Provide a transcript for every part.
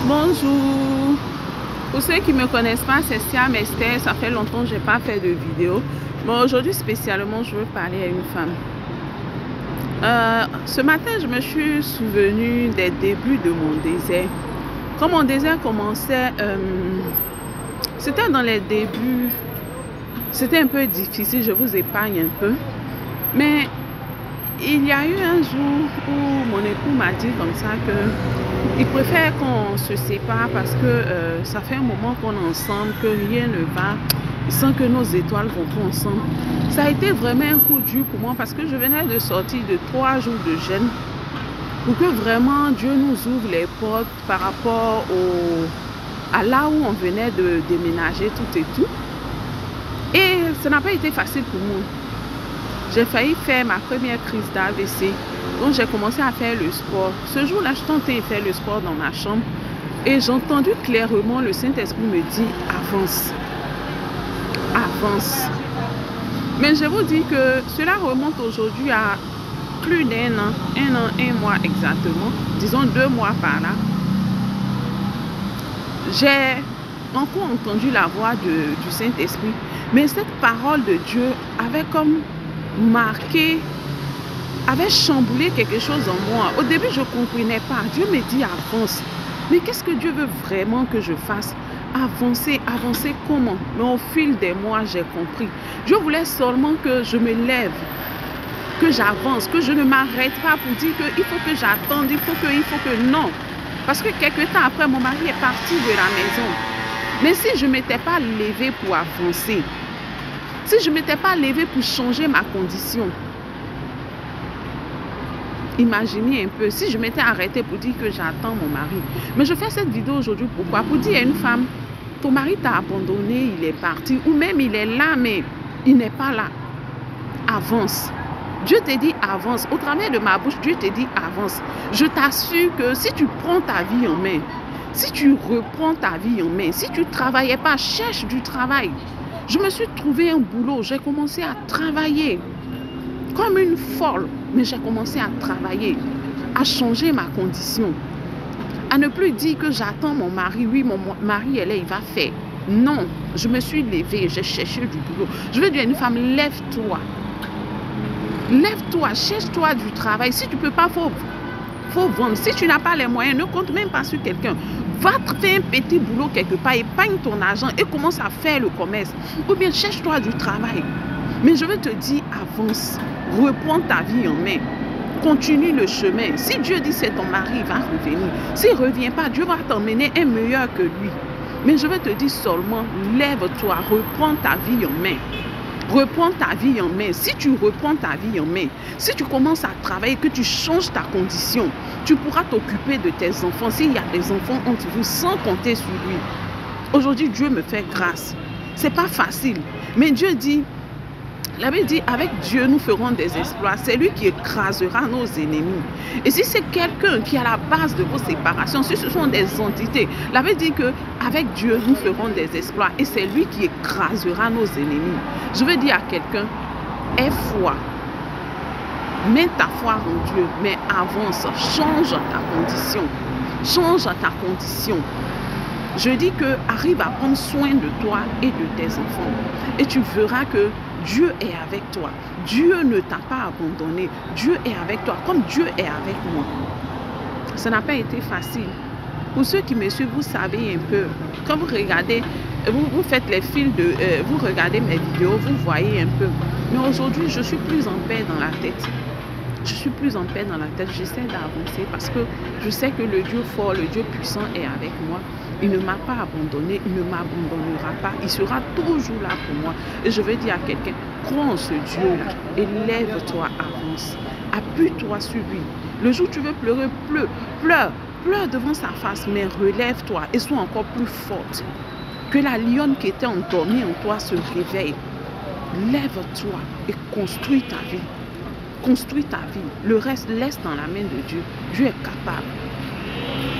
Bonjour. Pour ceux qui ne me connaissent pas, c'est Siam Esther. Ça fait longtemps que je n'ai pas fait de vidéo. Mais aujourd'hui, spécialement, je veux parler à une femme. Ce matin, je me suis souvenu des débuts de mon désert. Quand mon désert commençait, c'était dans les débuts. C'était un peu difficile, je vous épargne un peu. Mais il y a eu un jour où mon époux m'a dit comme ça qu'il préfère qu'on se sépare parce que ça fait un moment qu'on est ensemble, que rien ne va, sans que nos étoiles vont pas ensemble. Ça a été vraiment un coup dur pour moi parce que je venais de sortir de 3 jours de jeûne pour que vraiment Dieu nous ouvre les portes par rapport à là où on venait de déménager tout et tout. Et ça n'a pas été facile pour moi. J'ai failli faire ma première crise d'AVC. Donc j'ai commencé à faire le sport. Ce jour-là, je tentais de faire le sport dans ma chambre. Et j'ai entendu clairement le Saint-Esprit me dire avance. Avance. Mais je vous dis que cela remonte aujourd'hui à plus d'un an. 1 mois exactement. Disons 2 mois par là. J'ai encore entendu la voix du Saint-Esprit. Mais cette parole de Dieu avait comme marqué, avait chamboulé quelque chose en moi. Au début, je ne comprenais pas. Dieu me dit avance. Mais qu'est-ce que Dieu veut vraiment que je fasse? Avancer, avancer comment? Mais au fil des mois, j'ai compris. Dieu voulait seulement que je me lève, que j'avance, que je ne m'arrête pas pour dire qu'il faut que j'attende, il faut que non. Parce que quelque temps après, mon mari est parti de la maison. Mais si je ne m'étais pas levée pour avancer, si je ne m'étais pas levée pour changer ma condition, imaginez un peu, si je m'étais arrêtée pour dire que j'attends mon mari. Mais je fais cette vidéo aujourd'hui, pourquoi? Pour dire à une femme, ton mari t'a abandonné, il est parti, ou même il est là, mais il n'est pas là. Avance. Dieu te dit avance. Au travers de ma bouche, Dieu te dit avance. Je t'assure que si tu prends ta vie en main, si tu reprends ta vie en main, si tu ne travaillais pas, cherche du travail. Je me suis trouvé un boulot, j'ai commencé à travailler comme une folle, mais j'ai commencé à travailler, à changer ma condition, à ne plus dire que j'attends mon mari, oui mon mari est là, il va faire. Non, je me suis levée, j'ai cherché du boulot. Je veux dire à une femme, lève-toi, lève-toi, cherche-toi du travail. Si tu ne peux pas, faut vendre. Si tu n'as pas les moyens, ne compte même pas sur quelqu'un. Va te faire un petit boulot quelque part, épargne ton argent et commence à faire le commerce. Ou bien cherche-toi du travail. Mais je veux te dire, avance. Reprends ta vie en main. Continue le chemin. Si Dieu dit c'est ton mari, il va revenir. S'il ne revient pas, Dieu va t'emmener un meilleur que lui. Mais je veux te dire seulement, lève-toi, reprends ta vie en main. Reprends ta vie en main. Si tu reprends ta vie en main, si tu commences à travailler, que tu changes ta condition, tu pourras t'occuper de tes enfants. S'il y a des enfants entre vous, sans compter sur lui. Aujourd'hui, Dieu me fait grâce. C'est pas facile. Mais Dieu dit, la Bible dit, avec Dieu, nous ferons des exploits. C'est lui qui écrasera nos ennemis. Et si c'est quelqu'un qui est à la base de vos séparations, si ce sont des entités, la Bible dit qu'avec Dieu, nous ferons des exploits. Et c'est lui qui écrasera nos ennemis. Je veux dire à quelqu'un, aie foi. Mets ta foi en Dieu, mais avance. Change ta condition. Change ta condition. Je dis que arrive à prendre soin de toi et de tes enfants. Et tu verras que Dieu est avec toi. Dieu ne t'a pas abandonné. Dieu est avec toi, comme Dieu est avec moi. Ça n'a pas été facile. Pour ceux qui me suivent, vous savez un peu. Quand vous regardez, vous faites les fils vous regardez mes vidéos, vous voyez un peu. Mais aujourd'hui, je suis plus en paix dans la tête. Je suis plus en paix dans la tête. J'essaie d'avancer parce que je sais que le Dieu fort, le Dieu puissant est avec moi. Il ne m'a pas abandonné, il ne m'abandonnera pas. Il sera toujours là pour moi. Et je veux dire à quelqu'un, crois en ce Dieu-là et lève-toi, avance. Appuie-toi sur lui. Le jour où tu veux pleurer, pleure devant sa face, mais relève-toi et sois encore plus forte. Que la lionne qui était endormie en toi se réveille. Lève-toi et construis ta vie. Construis ta vie. Le reste, laisse dans la main de Dieu. Dieu est capable.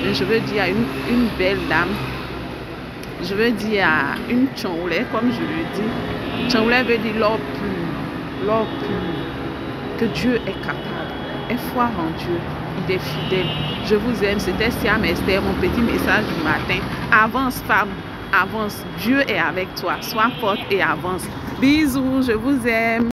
Et je veux dire à une belle dame, je veux dire à une Tchongoulais, comme je le dis. Tchongoulais veut dire l'or pur. L'or pur. Que Dieu est capable. Aie foi en Dieu. été fidèle. Je vous aime. C'était Siam Esther, mon petit message du matin. Avance, femme. Avance. Dieu est avec toi. Sois forte et avance. Bisous. Je vous aime.